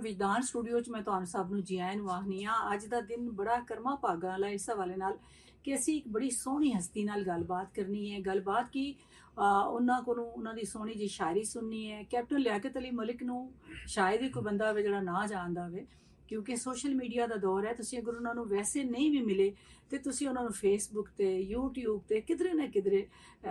ਵਿਜਦਾਨ studio 'ਚ ਮੈਂ ਤੁਹਾਨੂੰ ਸਭ ਨੂੰ ਜੀ ਆਇਆਂ ਨੂੰ ਆਖਦੀ ਹਾਂ। ਅੱਜ ਦਾ ਦਿਨ ਬੜਾ ਕਰਮਾ ਭਾਗਾਂ ਵਾਲਾ ਇਸ ਹਵਾਲੇ ਨਾਲ ਕਿ ਅਸੀਂ ਇੱਕ ਬੜੀ ਸੋਹਣੀ ਹਸਤੀ ਨਾਲ ਗੱਲਬਾਤ ਕਰਨੀ ਹੈ। ਗੱਲਬਾਤ ਕੀ ਉਹਨਾਂ ਕੋਲੋਂ ਉਹਨਾਂ ਦੀ ਸੋਹਣੀ ਜਿਹੀ ਸ਼ਾਇਰੀ ਸੁਣਨੀ ਹੈ। ਕੈਪਟਨ ਲਿਆਕਤ ਅਲੀ ਮਲਿਕ ਨੂੰ ਸ਼ਾਇਦ ਹੀ ਕੋਈ ਬੰਦਾ ਹੋਵੇ ਜਿਹੜਾ ਨਾ ਜਾਣਦਾ ਹੋਵੇ, ਕਿਉਂਕਿ ਸੋਸ਼ਲ ਮੀਡੀਆ ਦਾ ਦੌਰ ਹੈ। ਤੁਸੀਂ ਅਗਰ ਉਹਨਾਂ ਨੂੰ ਵੈਸੇ ਨਹੀਂ ਵੀ ਮਿਲੇ ਤੇ ਤੁਸੀਂ ਉਹਨਾਂ ਨੂੰ ਫੇਸਬੁੱਕ ਤੇ, ਯੂਟਿਊਬ ਤੇ ਕਿਧਰੇ ਨਾ ਕਿਧਰੇ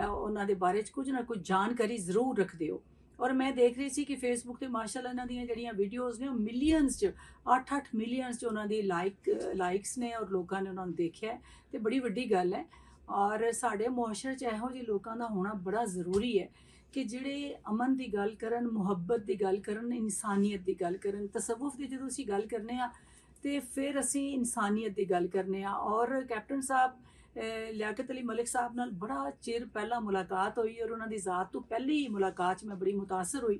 ਉਹਨਾਂ ਦੇ ਬਾਰੇ 'ਚ ਕੁਝ ਨਾ ਕੁਝ ਜਾਣਕਾਰੀ ਜ਼ਰੂਰ ਰੱਖਦੇ ਹੋ। ਔਰ ਮੈਂ ਦੇਖ ਰਹੀ ਸੀ ਕਿ ਫੇਸਬੁੱਕ ਤੇ ਮਾਸ਼ਾਅੱਲਾ ਇਹਨਾਂ ਦੀਆਂ ਜਿਹੜੀਆਂ ਵੀਡੀਓਜ਼ ਨੇ ਉਹ ਮਿਲੀਅਨਸ 'ਚ 8-8 ਮਿਲੀਅਨਸ 'ਚ ਉਹਨਾਂ ਦੀ ਲਾਈਕਸ ਨੇ ਔਰ ਲੋਕਾਂ ਨੇ ਉਹਨਾਂ ਨੂੰ ਦੇਖਿਆ ਤੇ ਬੜੀ ਵੱਡੀ ਗੱਲ ਹੈ। ਔਰ ਸਾਡੇ ਮੁਆਸ਼ਰੇ 'ਚ ਇਹੋ ਜਿਹੇ ਲੋਕਾਂ ਦਾ ਹੋਣਾ ਬੜਾ ਜ਼ਰੂਰੀ ਹੈ ਕਿ ਜਿਹੜੇ ਅਮਨ ਦੀ ਗੱਲ ਕਰਨ, ਮੁਹੱਬਤ ਦੀ ਗੱਲ ਕਰਨ, ਇਨਸਾਨੀਅਤ ਦੀ ਗੱਲ ਕਰਨ। ਤਸਵੁਫ ਦੀ ਜਦੋਂ ਅਸੀਂ ਗੱਲ ਕਰਨੇ ਆ ਤੇ ਫਿਰ ਅਸੀਂ ਇਨਸਾਨੀਅਤ ਦੀ ਗੱਲ ਕਰਨੇ ਆ। ਔਰ ਕੈਪਟਨ ਸਾਹਿਬ ਲਿਆਕਤ ਅਲੀ ਮਲਿਕ ਸਾਹਿਬ ਨਾਲ ਬੜਾ ਚਿਰ ਪਹਿਲਾਂ ਮੁਲਾਕਾਤ ਹੋਈ ਔਰ ਉਹਨਾਂ ਦੀ ਜ਼ਾਤ ਤੋਂ ਪਹਿਲੀ ਮੁਲਾਕਾਤ 'ਚ ਮੈਂ ਬੜੀ ਮੁਤਾਸਰ ਹੋਈ,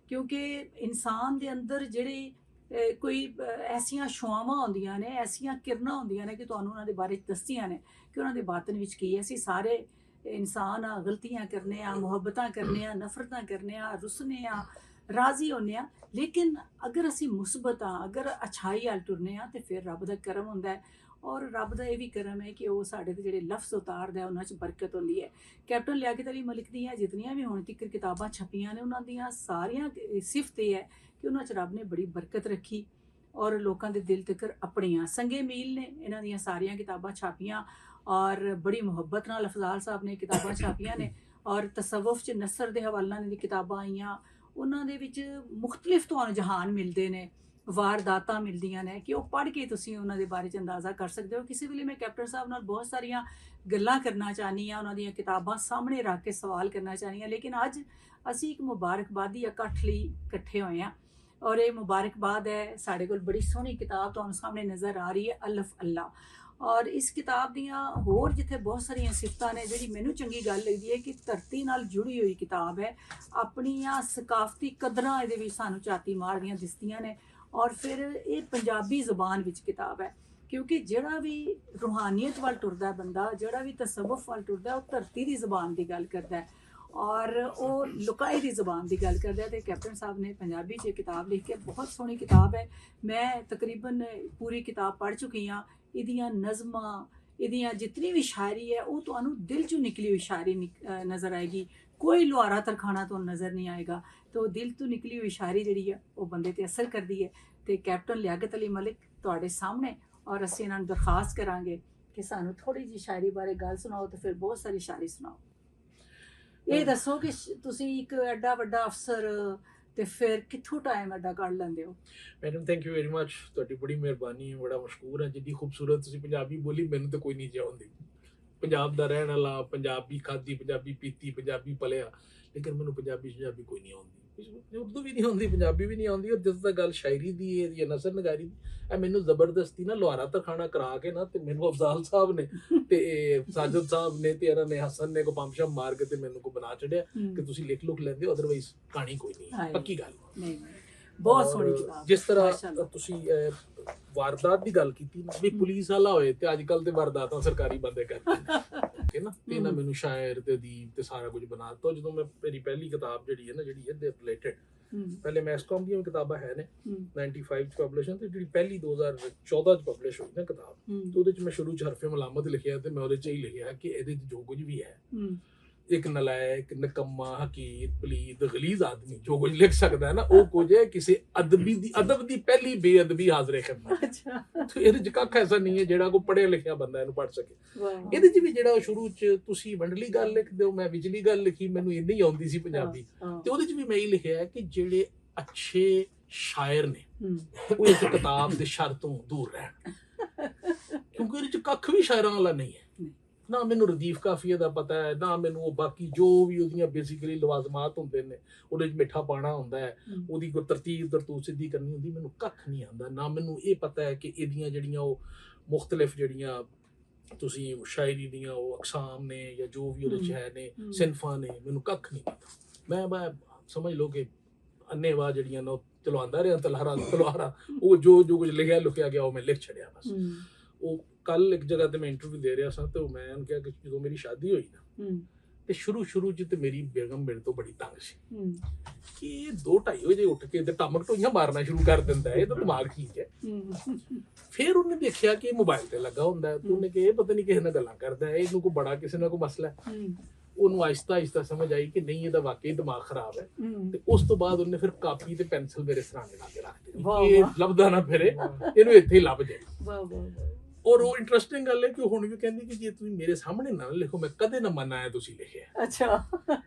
ਕਿਉਂਕਿ ਇਨਸਾਨ ਦੇ ਅੰਦਰ ਜਿਹੜੀ ਕੋਈ ਐਸੀਆਂ ਸ਼ੁਆਵਾਂ ਹੁੰਦੀਆਂ ਨੇ, ਐਸੀਆਂ ਕਿਰਨਾਂ ਹੁੰਦੀਆਂ ਨੇ ਕਿ ਤੁਹਾਨੂੰ ਉਹਨਾਂ ਦੇ ਬਾਰੇ ਦੱਸਦੀਆਂ ਨੇ ਕਿ ਉਹਨਾਂ ਦੇ ਬਾਤਨ ਵਿੱਚ ਕੀ ਹੈ। ਅਸੀਂ ਸਾਰੇ ਇਨਸਾਨ ਆ, ਗਲਤੀਆਂ ਕਰਨੇ ਆ, ਮੁਹੱਬਤਾਂ ਕਰਨੇ ਆ, ਨਫ਼ਰਤਾਂ ਕਰਨੇ ਆ, ਰੁਸਨੇ ਆ, ਰਾਜ਼ੀ ਹੁੰਦੇ ਆ, ਲੇਕਿਨ ਅਗਰ ਅਸੀਂ ਮੁਸਬਤ ਆ, ਅਗਰ ਅੱਛਾਈ ਵੱਲ ਟੁਰਨੇ ਆ ਤੇ ਫਿਰ ਰੱਬ ਦਾ ਕਰਮ ਹੁੰਦਾ ਹੈ। ਔਰ ਰੱਬ ਦਾ ਇਹ ਵੀ ਕਰਮ ਹੈ ਕਿ ਉਹ ਸਾਡੇ ਤੇ ਜਿਹੜੇ ਲਫ਼ਜ਼ ਉਤਾਰਦਾ ਉਹਨਾਂ 'ਚ ਬਰਕਤ ਹੁੰਦੀ ਹੈ। ਕੈਪਟਨ ਲਿਆਕਤ ਅਲੀ ਮਲਿਕ ਦੀਆਂ ਜਿਤਨੀਆਂ ਵੀ ਹੁਣ ਤੱਕ ਕਿਤਾਬਾਂ ਛਪੀਆਂ ਨੇ ਉਹਨਾਂ ਦੀਆਂ ਸਾਰੀਆਂ ਸਿਫਤ ਇਹ ਹੈ ਕਿ ਉਹਨਾਂ 'ਚ ਰੱਬ ਨੇ ਬੜੀ ਬਰਕਤ ਰੱਖੀ ਔਰ ਲੋਕਾਂ ਦੇ ਦਿਲ ਤੱਕ ਆਪਣੀਆਂ ਸੰਗੇ ਮੀਲ ਨੇ। ਇਹਨਾਂ ਦੀਆਂ ਸਾਰੀਆਂ ਕਿਤਾਬਾਂ ਛਾਪੀਆਂ ਔਰ ਬੜੀ ਮੁਹੱਬਤ ਨਾਲ ਅਫਜ਼ਾਲ ਸਾਹਿਬ ਨੇ ਕਿਤਾਬਾਂ ਛਾਪੀਆਂ ਨੇ। ਔਰ ਤਸਵੁਫ 'ਚ ਨਸਰ ਦੇ ਹਵਾਲੇ ਨਾਲ ਦੀ ਕਿਤਾਬਾਂ ਆਈਆਂ, ਉਹਨਾਂ ਦੇ ਵਿੱਚ ਮੁਖਤਲਿਫ ਤੁਹਾਨੂੰ ਜਹਾਨ ਮਿਲਦੇ ਨੇ, ਵਾਰਦਾਤਾਂ ਮਿਲਦੀਆਂ ਨੇ ਕਿ ਉਹ ਪੜ੍ਹ ਕੇ ਤੁਸੀਂ ਉਹਨਾਂ ਦੇ ਬਾਰੇ 'ਚ ਅੰਦਾਜ਼ਾ ਕਰ ਸਕਦੇ ਹੋ। ਕਿਸੇ ਵੇਲੇ ਮੈਂ ਕੈਪਟਨ ਸਾਹਿਬ ਨਾਲ ਬਹੁਤ ਸਾਰੀਆਂ ਗੱਲਾਂ ਕਰਨਾ ਚਾਹੁੰਦੀ ਹਾਂ, ਉਹਨਾਂ ਦੀਆਂ ਕਿਤਾਬਾਂ ਸਾਹਮਣੇ ਰੱਖ ਕੇ ਸਵਾਲ ਕਰਨਾ ਚਾਹੁੰਦੀ ਹਾਂ, ਲੇਕਿਨ ਅੱਜ ਅਸੀਂ ਇੱਕ ਮੁਬਾਰਕਬਾਦੀ ਇਕੱਠ ਲਈ ਇਕੱਠੇ ਹੋਏ ਹਾਂ। ਔਰ ਇਹ ਮੁਬਾਰਕਬਾਦ ਹੈ, ਸਾਡੇ ਕੋਲ ਬੜੀ ਸੋਹਣੀ ਕਿਤਾਬ ਤੁਹਾਨੂੰ ਸਾਹਮਣੇ ਨਜ਼ਰ ਆ ਰਹੀ ਹੈ, ਅਲਫ ਅੱਲਾ। ਔਰ ਇਸ ਕਿਤਾਬ ਦੀਆਂ ਹੋਰ ਜਿੱਥੇ ਬਹੁਤ ਸਾਰੀਆਂ ਸਿਫਤਾਂ ਨੇ, ਜਿਹੜੀ ਮੈਨੂੰ ਚੰਗੀ ਗੱਲ ਲੱਗਦੀ ਹੈ ਕਿ ਧਰਤੀ ਨਾਲ ਜੁੜੀ ਹੋਈ ਕਿਤਾਬ ਹੈ। ਆਪਣੀਆਂ ਸਕਾਫਤੀ ਕਦਰਾਂ ਇਹਦੇ ਵਿੱਚ ਸਾਨੂੰ ਝਾਤੀ ਮਾਰਦੀਆਂ ਦਿਸਦੀਆਂ ਨੇ। ਔਰ ਫਿਰ ਇਹ ਪੰਜਾਬੀ ਜ਼ੁਬਾਨ ਵਿੱਚ ਕਿਤਾਬ ਹੈ, ਕਿਉਂਕਿ ਜਿਹੜਾ ਵੀ ਰੂਹਾਨੀਅਤ ਵੱਲ ਟੁਰਦਾ ਬੰਦਾ, ਜਿਹੜਾ ਵੀ ਤਸਵੁਫ ਵੱਲ ਟੁਰਦਾ, ਉਹ ਧਰਤੀ ਦੀ ਜ਼ੁਬਾਨ ਦੀ ਗੱਲ ਕਰਦਾ ਹੈ ਔਰ ਉਹ ਲੁਕਾਈ ਦੀ ਜ਼ੁਬਾਨ ਦੀ ਗੱਲ ਕਰਦਾ ਹੈ। ਤੇ ਕੈਪਟਨ ਸਾਹਿਬ ਨੇ ਪੰਜਾਬੀ 'ਚ ਕਿਤਾਬ ਲਿਖ ਕੇ, ਬਹੁਤ ਸੋਹਣੀ ਕਿਤਾਬ ਹੈ। ਮੈਂ ਤਕਰੀਬਨ ਪੂਰੀ ਕਿਤਾਬ ਪੜ੍ਹ ਚੁੱਕੀ ਹਾਂ। ਇਹਦੀਆਂ ਨਜ਼ਮਾਂ, ਇਹਦੀਆਂ ਜਿਤਨੀ ਵੀ ਸ਼ਾਇਰੀ ਹੈ ਉਹ ਤੁਹਾਨੂੰ ਦਿਲ 'ਚੋਂ ਨਿਕਲੀ ਹੋਈ ਸ਼ਾਇਰੀ ਨਜ਼ਰ ਆਏਗੀ। ਕੋਈ ਲੁਹਾਰਾ ਤਰਖਾਣਾ ਤੁਹਾਨੂੰ ਨਜ਼ਰ ਨਹੀਂ ਆਏਗਾ। तो दिल तो निकली हुई शायरी जी है वो बंदे ते असर करती है। तो कैप्टन लियाकत अली मलिक तुहाडे सामने, और असीं इन्हां नूं दरखास्त करांगे कि सानूं थोड़ी जी शायरी बारे गल सुनाओ, तो फिर बहुत सारी शायरी सुनाओ। ये दसो कि तुसीं एक एडा वड्डा अफसर ते फिर कित्थों टाइम एडा कढ लैंदे हो? Madam thank you very much, तुहाडी बड़ी मेहरबानी है, बड़ा मशकूर है। जिद्दी खूबसूरत तुसीं पंजाबी बोली मैनूं तो कोई नहीं जाउंदी। पंजाब दा रहण वाला, पंजाबी खाधी, पंजाबी पीती, पंजाबी पलिया, लेकिन मैनूं पंजाबी कोई नहीं आउंदी। उर्दू भी नहीं आउंदी, पंजाबी भी नहीं आउंदी। और जिस दा गल शायरी दी है या नसर नगारी दी, ਇਹ ਮੈਨੂੰ ਜ਼ਬਰਦਸਤੀ ਨਾ ਲੁਹਾਰਾ ਤਰਖਾਣਾ ਕਰਾ ਕੇ ਨਾ ਤੇ ਮੈਨੂੰ ਅਫਜ਼ਾਲ ਸਾਹਿਬ ਨੇ ਤੇ ਸਾਜਦ ਸਾਹਿਬ ਨੇ ਤੇ ਇਹਨਾਂ ਨੇ ਹਸਨ ਨੇ ਕੋ ਪੰਪਸ਼ਮ ਮਾਰ ਕੇ ਤੇ ਮੈਨੂੰ ਕੋ ਬਣਾ ਛੜਿਆ ਕਿ ਤੁਸੀਂ ਲਿਖ ਲੁਖ ਲੈਂਦੇ ਹੋ, ਅਦਰਵਾਈਜ਼ ਕਹਾਣੀ ਕੋਈ ਨਹੀਂ, ਪੱਕੀ ਗੱਲ ਨਹੀਂ। ਬਹੁਤ ਸੋਹਣੀ ਕਿਤਾਬ। ਜਿਸ ਤਰ੍ਹਾਂ ਤੁਸੀਂ ਵਾਰਦਾਤ ਦੀ ਗੱਲ ਕੀਤੀ ਵੀ ਪੁਲਿਸ ਵਾਲਾ ਹੋਏ ਤੇ ਅੱਜ ਕੱਲ ਤੇ ਵਾਰਦਾਤਾਂ ਸਰਕਾਰੀ ਬੰਦੇ ਕਰਦੇ ਨੇ ਨਾ, ਤੇ ਇਹਨਾਂ ਮੈਨੂੰ ਸ਼ਾਇਰ ਤੇ ਅਦੀਬ ਤੇ ਸਾਰਾ ਕੁਝ ਬਣਾ ਦਿੱਤਾ। ਜਦੋਂ ਮੈਂ ਮੇਰੀ ਪਹਿਲੀ ਕਿਤਾਬ ਜਿਹੜੀ ਹੈ ਨਾ, ਜਿਹੜੀ ਇਹਦੇ ਰਿਲੇਟਡ, ਪਹਿਲੇ ਮੈਸਕੌਮ ਦੀਆਂ ਕਿਤਾਬਾਂ ਹੈ ਨੇ 95 ਚ ਪਬਲਿਸ਼ ਹੋਈ, ਤੇ ਜਿਹੜੀ ਪਹਿਲੀ 2014 ਚ ਪਬਲਿਸ਼ ਹੋਈ ਨਾ ਕਿਤਾਬ, ਤੇ ਉਹਦੇ ਚ ਮੈਂ ਸ਼ੁਰੂ ਚ ਹਰਫੇ ਮਲਾਮਤ ਲਿਖਿਆ, ਤੇ ਮੈਂ ਉਹਦੇ ਚ ਹੀ ਲਿਖਿਆ ਕਿ ਇਹਦੇ ਚ ਜੋ ਕੁਝ ਵੀ ਹੈ, ਇੱਕ ਨਲਾਇਕ, ਨਿਕੰਮਾ, ਹਕੀਰ, ਪਲੀਦ, ਗਲੀਜ਼ ਆਦਮੀ ਜੋ ਕੁਝ ਲਿਖ ਸਕਦਾ ਹੈ ਨਾ, ਉਹ ਕੁਝ ਹੈ ਕਿਸੇ ਅਦਬ ਦੀ ਪਹਿਲੀ ਬੇਅਦਬੀ ਹਾਜ਼ਰੇ ਖਿਦਮਤ। ਤੇ ਇਹਦੇ ਚ ਕੱਖ ਐਸਾ ਨਹੀਂ ਹੈ ਜਿਹੜਾ ਕੋਈ ਪੜ੍ਹਿਆ ਲਿਖਿਆ ਬੰਦਾ ਇਹਨੂੰ ਪੜ੍ਹ ਸਕੇ। ਇਹਦੇ ਚ ਵੀ ਜਿਹੜਾ ਸ਼ੁਰੂ ਚ ਤੁਸੀਂ ਵੰਡਲੀ ਗੱਲ ਲਿਖਦੇ ਹੋ, ਮੈਂ ਵਿਚਲੀ ਗੱਲ ਲਿਖੀ, ਮੈਨੂੰ ਇੰਨੀ ਆਉਂਦੀ ਸੀ ਪੰਜਾਬੀ, ਤੇ ਉਹਦੇ ਚ ਵੀ ਮੈਂ ਇਹ ਲਿਖਿਆ ਕਿ ਜਿਹੜੇ ਅੱਛੇ ਸ਼ਾਇਰ ਨੇ ਉਹ ਇਸ ਕਿਤਾਬ ਦੇ ਸ਼ਰ ਤੋਂ ਦੂਰ ਰਹਿਣ, ਕਿਉਂਕਿ ਇਹਦੇ ਚ ਕੱਖ ਵੀ ਸ਼ਾਇਰਾਂ ਵਾਲਾ ਨਹੀਂ ਹੈ। ਨਾ ਮੈਨੂੰ ਰਦੀਫ ਕਾਫੀਏ ਦਾ ਪਤਾ ਹੈ, ਨਾ ਮੈਨੂੰ ਉਹ ਬਾਕੀ ਜੋ ਵੀ ਉਹਦੀਆਂ ਬੇਸਿਕਲੀ ਲਵਾਜ਼ਮਾਤ ਹੁੰਦੇ ਨੇ, ਉਹਦੇ 'ਚ ਮਿੱਠਾ ਪਾਣਾ ਹੁੰਦਾ ਹੈ, ਉਹਦੀ ਕੋਈ ਤਰਤੀਬ ਤਰਤੂਬ ਸਿੱਧੀ ਕਰਨੀ ਹੁੰਦੀ, ਮੈਨੂੰ ਕੱਖ ਨਹੀਂ ਆਉਂਦਾ। ਨਾ ਮੈਨੂੰ ਇਹ ਪਤਾ ਹੈ ਕਿ ਇਹਦੀਆਂ ਜਿਹੜੀਆਂ ਉਹ ਮੁਖਤਲਿਫ ਜਿਹੜੀਆਂ ਤੁਸੀਂ ਸ਼ਾਇਰੀ ਦੀਆਂ ਉਹ ਅਕਸਾਮ ਨੇ ਜਾਂ ਜੋ ਵੀ ਉਹਦੇ 'ਚ ਹੈ ਨੇ ਸਿਨਫਾਂ ਨੇ, ਮੈਨੂੰ ਕੱਖ ਨਹੀਂ ਪਤਾ। ਮੈਂ ਸਮਝ ਲਓ ਕਿ ਅੰਨੇਵਾਹ ਜਿਹੜੀਆਂ ਨੇ ਉਹ ਚਲਵਾਉਂਦਾ ਰਿਹਾ ਤਲਵਾਰਾਂ, ਉਹ ਜੋ ਕੁਝ ਲਿਖਿਆ ਲੁਕਿਆ ਗਿਆ ਉਹ ਮੈਂ ਲਿਖ ਛੱਡਿਆ ਬਸ। ਉਹ ਕੱਲ ਇੱਕ ਜਗ੍ਹਾ ਤੇ ਮੈਂ ਇੰਟਰਵਿਊ ਦੇ ਰਿਹਾ ਸਾਂ, ਤੇ ਮੈਂ ਉਹਨੂੰ ਕਿਹਾ ਕਿ ਜਦੋਂ ਮੇਰੀ ਸ਼ਾਦੀ ਹੋਈ ਨਾ, ਤੇ ਸ਼ੁਰੂ ਚ ਤੇ ਮੇਰੀ ਬੇਗਮ ਮੇਰੇ ਤੋਂ ਬੜੀ ਤੰਗ ਸੀ ਹੂੰ ਕਿ ਇਹ 2-2:30 ਵਜੇ ਉੱਠ ਕੇ ਤੇ ਟਮਕ ਟੋਈਆਂ ਮਾਰਨਾ ਸ਼ੁਰੂ ਕਰ ਦਿੰਦਾ ਹੈ, ਇਹ ਤਾਂ ਦਿਮਾਗ ਠੀਕ ਹੈ। ਹੂੰ ਫਿਰ ਉਹਨੇ ਦੇਖਿਆ ਕਿ ਇਹ ਮੋਬਾਈਲ ਤੇ ਲੱਗਾ ਹੁੰਦਾ ਹੈ, ਤੇ ਉਹਨੇ ਕਿ ਇਹ ਪਤਾ ਨਹੀਂ ਕਿਸੇ ਨਾਲ ਗੱਲਾਂ ਕਰਦਾ ਹੈ, ਇਹਨੂੰ ਕੋਈ ਬੜਾ ਕਿਸੇ ਨਾਲ ਕੋਈ ਮਸਲਾ ਹੈ। ਹੂੰ ਉਹਨੂੰ ਆਹਿਸਤਾ ਸਮਝ ਆਈ ਕਿ ਨਹੀਂ, ਇਹਦਾ ਵਾਕਈ ਦਿਮਾਗ ਖਰਾਬ ਹੈ। ਹੂੰ ਤੇ ਉਸ ਤੋਂ ਬਾਅਦ ਉਹਨੇ ਫਿਰ ਕਾਪੀ ਤੇ ਪੈਨਸਲ ਮੇਰੇ ਸਿਰਹਾਣੇ ਲਾ ਕੇ ਰੱਖ ਦਿੱਤੀ ਵਾਹ, ਕਿ ਇਹ ਵਾਹ। ਲੱਭਦਾ ਨਾ ਫਿਰੇ, ਇਹਨੂੰ ਇੱਥੇ ਹੀ ਲੱਭ ਜਾਏ। ਵਾਹ ਵਾਹ ਵਾਹ ਔਰ ਉਹ ਇੰਟਰਸਟਿੰਗ ਗੱਲ ਹੈ ਕਿ ਹੁਣ ਵੀ ਕਹਿੰਦੀ ਕਿ ਜੇ ਤੁਸੀਂ ਮੇਰੇ ਸਾਹਮਣੇ ਨਾ ਲਿਖੋ, ਮੈਂ ਕਦੇ ਨਾ ਮੰਨਾਂ ਤੁਸੀਂ ਲਿਖਿਆ। ਅੱਛਾ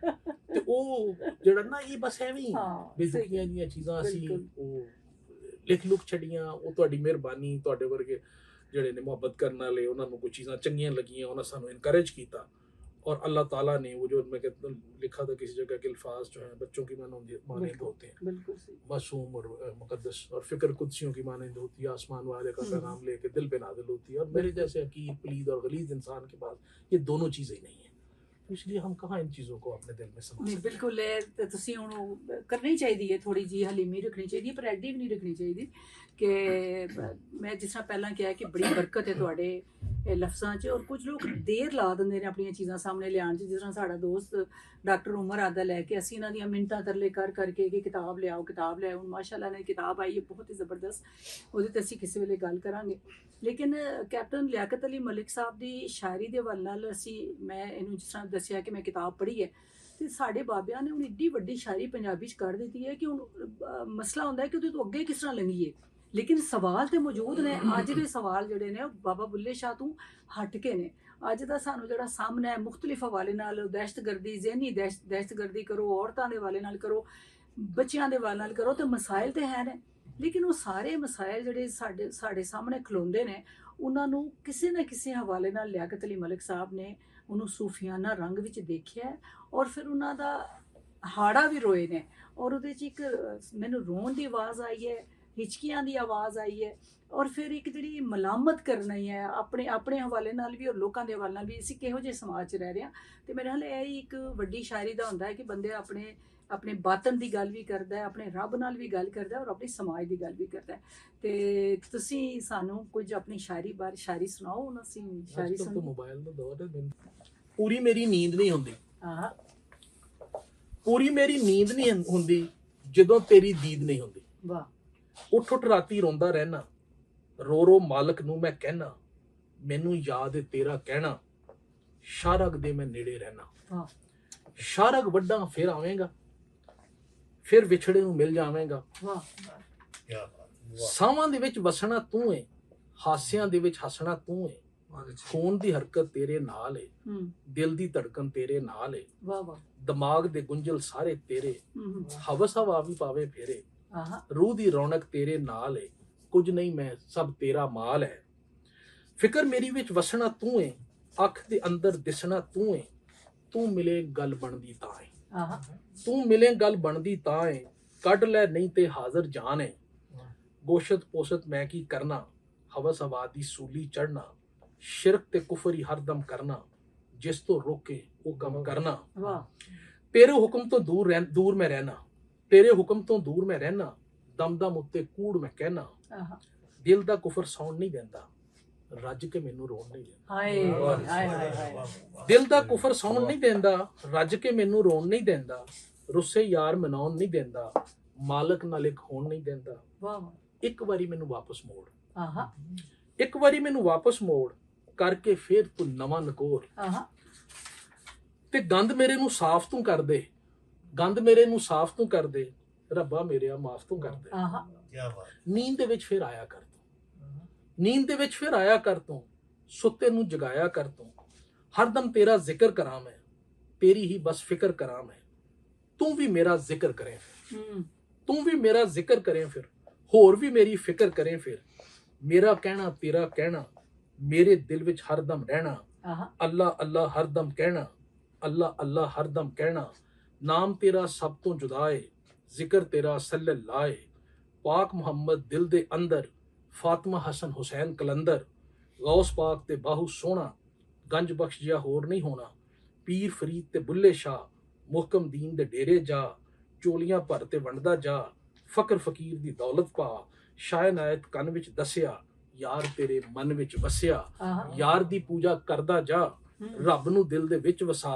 ਤੇ ਉਹ ਜਿਹੜਾ ਨਾ ਇਹ ਬਸ ਐਵੇਂ ਹੀ ਹਾਂ, ਬੇਜ਼ੁਕੀਆਂ ਦੀਆਂ ਚੀਜ਼ਾਂ ਅਸੀਂ ਬਿਲਕੁਲ। ਉਹ ਲਿਖ ਲੁਕ ਛੱਡੀਆਂ। ਉਹ ਤੁਹਾਡੀ ਮਿਹਰਬਾਨੀ, ਤੁਹਾਡੇ ਵਰਗੇ ਜਿਹੜੇ ਨੇ ਮੁਹੱਬਤ ਕਰਨ ਵਾਲੇ, ਉਹਨਾਂ ਨੂੰ ਕੋਈ ਚੀਜ਼ਾਂ ਚੰਗੀਆਂ ਲੱਗੀਆਂ, ਉਹਨਾਂ ਸਾਨੂੰ ਇਨਕरेज ਕੀਤਾ। और अल्लाह ताला ने वो जो मैं कहता लिखा था किसी जगह के अल्फाज जो हैं बच्चों की मानंद होते हैं, बिल्कुल सही, मासूम और मुकद्दस, और फिक्र कुदसियों की मानंद होती है, आसमान वाले का पैगाम लेके दिल पे नाजिल होती है। और मेरे जैसे हकीम, प्लीद और गलीज इंसान के पास ये दोनों चीज़ें ही नहीं है, तो इसलिए हम कहाँ इन चीज़ों को अपने दिल में समझ ਨਹੀਂ सकते हैं। ਬਿਲਕੁਲ ਇਹ ਤੇ ਤੁਸੀਂ ਹੁਣ ਕਰਨੀ ਚਾਹੀਦੀ ਹੈ, ਥੋੜੀ ਜੀ ਹਲੀਮੀ ਰੱਖਣੀ ਚਾਹੀਦੀ ਹੈ, ਪਰ ਐਡੀ ਵੀ ਨਹੀਂ ਰੱਖਣੀ ਚਾਹੀਦੀ ਕਿ ਮੈਂ ਜਿਸ ਤਰ੍ਹਾਂ ਪਹਿਲਾਂ ਕਿਹਾ ਕਿ ਬੜੀ ਬਰਕਤ ਹੈ ਤੁਹਾਡੇ ਇਹ ਲਫ਼ਜ਼ਾਂ 'ਚ, ਔਰ ਕੁਝ ਲੋਕ ਦੇਰ ਲਾ ਦਿੰਦੇ ਨੇ ਆਪਣੀਆਂ ਚੀਜ਼ਾਂ ਸਾਹਮਣੇ ਲਿਆਉਣ 'ਚ। ਜਿਸ ਤਰ੍ਹਾਂ ਸਾਡਾ ਦੋਸਤ ਡਾਕਟਰ ਉਮਰ ਆਦਲ ਹੈ ਕਿ ਅਸੀਂ ਇਹਨਾਂ ਦੀਆਂ ਮਿੰਟਾਂ ਤਰਲੇ ਕਰ ਕਰਕੇ ਕਿ ਕਿਤਾਬ ਲਿਆਓ ਕਿਤਾਬ ਲਿਆਓ। ਹੁਣ ਮਾਸ਼ਾਅੱਲਾ ਨੇ ਕਿਤਾਬ ਆਈ ਹੈ ਬਹੁਤ ਹੀ ਜ਼ਬਰਦਸਤ, ਉਹਦੇ ਤੇ ਅਸੀਂ ਕਿਸੇ ਵੇਲੇ ਗੱਲ ਕਰਾਂਗੇ। ਲੇਕਿਨ ਕੈਪਟਨ ਲਿਆਕਤ ਅਲੀ ਮਲਿਕ ਸਾਹਿਬ ਦੀ ਸ਼ਾਇਰੀ ਦੇ ਵੱਲ ਨਾਲ ਮੈਂ ਇਹਨੂੰ ਜਿਸ ਤਰ੍ਹਾਂ ਦੱਸਿਆ ਕਿ ਮੈਂ ਕਿਤਾਬ ਪੜ੍ਹੀ ਹੈ, ਤੇ ਸਾਡੇ ਬਾਬਿਆਂ ਨੇ ਹੁਣ ਏਡੀ ਵੱਡੀ ਸ਼ਾਇਰੀ ਪੰਜਾਬੀ 'ਚ ਕਰ ਦਿੱਤੀ ਹੈ ਕਿ ਹੁਣ ਮਸਲਾ ਹੁੰਦਾ ਹੈ ਕਿ ਉਹਦੇ ਤੋਂ ਅੱਗੇ ਕਿਸ ਤਰ੍ਹਾਂ ਲੰਘੀਏ। ਲੇਕਿਨ ਸਵਾਲ ਤੇ ਮੌਜੂਦ ਨੇ। ਅੱਜ ਦੇ ਸਵਾਲ ਜਿਹੜੇ ਨੇ ਉਹ ਬਾਬਾ ਬੁੱਲੇ ਸ਼ਾਹ ਤੋਂ ਹਟ ਕੇ ਨੇ। ਅੱਜ ਦਾ ਸਾਨੂੰ ਜਿਹੜਾ ਸਾਹਮਣਾ ਹੈ ਮੁਖਤਲਿਫ ਹਵਾਲੇ ਨਾਲ, ਦਹਿਸ਼ਤਗਰਦੀ, ਜ਼ਹਿਨੀ ਦਹਿਸ਼ਤਗਰਦੀ ਕਰੋ, ਔਰਤਾਂ ਦੇ ਹਵਾਲੇ ਨਾਲ ਕਰੋ, ਬੱਚਿਆਂ ਦੇ ਹਵਾਲੇ ਨਾਲ ਕਰੋ, ਤੇ ਮਸਾਇਲ ਤੇ ਹੈ ਨੇ। ਲੇਕਿਨ ਉਹ ਸਾਰੇ ਮਸਾਇਲ ਜਿਹੜੇ ਸਾਡੇ ਸਾਹਮਣੇ ਖਲੋਂਦੇ ਨੇ, ਉਹਨਾਂ ਨੂੰ ਕਿਸੇ ਨਾ ਕਿਸੇ ਹਵਾਲੇ ਨਾਲ ਲਿਆਕਤ ਅਲੀ ਮਲਿਕ ਸਾਹਿਬ ਨੇ ਉਹਨੂੰ ਸੂਫੀਆਨਾ ਰੰਗ ਵਿੱਚ ਦੇਖਿਆ, ਔਰ ਫਿਰ ਉਹਨਾਂ ਦਾ ਹਾੜਾ ਵੀ ਰੋਏ ਨੇ। ਔਰ ਉਹਦੇ 'ਚ ਇੱਕ ਮੈਨੂੰ ਰੋਣ ਦੀ ਆਵਾਜ਼ ਆਈ ਹੈ, ਹਿਚਕੀਆਂ ਦੀ ਆਵਾਜ਼ ਆਈ ਹੈ, ਔਰ ਫਿਰ ਇੱਕ ਜਿਹੜੀ ਮਲਾਮਤ ਕਰਨਾ ਹੀ ਹੈ ਆਪਣੇ ਹਵਾਲੇ ਨਾਲ ਵੀ ਔਰ ਲੋਕਾਂ ਦੇ ਹਵਾਲੇ ਨਾਲ ਵੀ। ਅਸੀਂ ਕਿਹੋ ਜਿਹੇ ਸਮਾਜ 'ਚ ਰਹਿ ਰਹੇ ਹਾਂ। ਤੇ ਮੇਰੇ ਖਿਆਲ ਇਹ ਹੀ ਇੱਕ ਵੱਡੀ ਸ਼ਾਇਰੀ ਦਾ ਹੁੰਦਾ ਹੈ ਕਿ ਬੰਦੇ ਆਪਣੇ ਬਾਤਨ ਦੀ ਗੱਲ ਵੀ ਕਰਦਾ ਹੈ, ਆਪਣੇ ਰੱਬ ਨਾਲ ਵੀ ਗੱਲ ਕਰਦਾ ਹੈ, ਔਰ ਆਪਣੇ ਸਮਾਜ ਦੀ ਗੱਲ ਵੀ ਕਰਦਾ ਹੈ। ਤੇ ਤੁਸੀਂ ਸਾਨੂੰ ਕੁਝ ਆਪਣੀ ਸ਼ਾਇਰੀ ਬਾਰੇ ਸ਼ਾਇਰੀ ਸੁਣਾਓ। ਹੁਣ ਅਸੀਂ ਸ਼ਾਇਰੀ ਅੱਜ ਕੱਲ੍ਹ ਤਾਂ ਸੁਣ। ਮੋਬਾਈਲ ਦਾ ਦੌਰ ਹੈ, ਪੂਰੀ ਮੇਰੀ ਨੀਂਦ ਨਹੀਂ ਹੁੰਦੀ, ਹਾਂ ਪੂਰੀ ਮੇਰੀ ਨੀਂਦ ਨਹੀਂ ਹੁੰਦੀ ਜਦੋਂ ਤੇਰੀ ਦੀਦ ਨਹੀਂ ਹੁੰਦੀ। ਵਾਹ ਉੱਠ ਰਾਤੀ ਰੋਂਦਾ ਰਹਿਣਾ, ਰੋ ਮਾਲਕ ਨੂੰ ਮੈਂ ਕਹਿਣਾ, ਮੈਨੂੰ ਯਾਦ ਹੈ ਤੇਰਾ ਕਹਿਣਾ, ਸ਼ਾਰਗ ਦੇ ਮੈਂ ਨੇੜੇ ਰਹਿਣਾ। ਵਾਹ ਸ਼ਾਰਗ ਵੱਡਾ ਫਿਰ ਆਵੇਂਗਾ, ਫਿਰ ਵਿਛੜੇ ਨੂੰ ਮਿਲ ਜਾਵੇਂਗਾ। ਵਾਹ ਸਾਵਾਂ ਦੇ ਵਿੱਚ ਵਸਣਾ ਤੂੰ ਏ, ਹਾਸਿਆਂ ਦੇ ਵਿੱਚ ਹੱਸਣਾ ਤੂੰ ਏ, ਖੂਨ ਦੀ ਹਰਕਤ ਤੇਰੇ ਨਾਲ ਏ, ਦਿਲ ਦੀ ਧੜਕਨ ਤੇਰੇ ਨਾਲ ਏ, ਵਾਹ ਵਾਹ ਦਿਮਾਗ ਦੇ ਗੁੰਝਲ ਸਾਰੇ ਤੇਰੇ, ਹਵਸ ਹਵਾ ਵੀ ਪਾਵੇ ਫੇਰੇ, रूह दी रौनक तेरे नाल है, कुछ नहीं मैं सब तेरा माल है। फिक्र मेरी विच वसना तू है, अख दे अंदर दिसना तू है, तू मिले गल बनदी तां है, तू मिले गल बनदी तां है, कड लै नहीं ते हाजिर जान है। गोशत पोसत मैं की करना, हवस हवा दी सूली चढ़ना, शिरक ते कुफर ही हरदम करना, जिस तो रोके वो कम करना। तेरे हुक्म तो दूर मैं रहना, तेरे हुक्म तो दूर मैं रहना, दम दम उत्ते कूड़ मैं कहना, दिल दा कुफर सौण नहीं देंदा, रज के मैनू रोण नहीं देंदा। दिल दा कुफर सौण नहीं देंदा, रज के मैनू रोण नहीं देंदा, रुस्से यार मनाउण नहीं देंदा, मालक नाल इक होण नहीं देंदा। एक बारी मैनू वापस मोड़, एक बारी मैनू वापस मोड़, करके फिर तू नवां नकोर, ते गंद मेरे नू साफ तू कर दे, गंद मेरे नू साफ तू कर दे, रब्बा मेरे माफ तू कर दे। नींद दे विच फिर आया कर तू, नींद दे विच फिर आया कर तू, सुत्ते नू जगाया कर तू, हरदम तेरा जिक्र करा मैं, तेरी ही बस फिक्र करा मैं, तू भी मेरा जिक्र करे फिर, तू भी मेरा जिक्र करे फिर, होर भी मेरी फिक्र करे फिर, मेरा कहना तेरा कहना, मेरे दिल विच हरदम रहना, अल्लाह अल्लाह हरदम कहना, अल्लाह अल्लाह हरदम कहना, नाम तेरा सब तो जुदा है, जिक्र तेरा सल्लल्लाह है, पाक मुहम्मद दिल दे अंदर, फातिमा हसन हुसैन कलंदर, गौस पाक ते बाहू सोना, गंज बख्श जिया होर नहीं होना, पीर फरीद ते बुल्ले शाह, मुहकम दीन दे डेरे जा, चोलियां भर ते वंडदा जा, फकर फकीर दी दौलत पा, शाह नायत कन विच दसिया, यार तेरे मन विच वसिया, यार दी पूजा करदा जा, रब नू दिल दे विच वसा,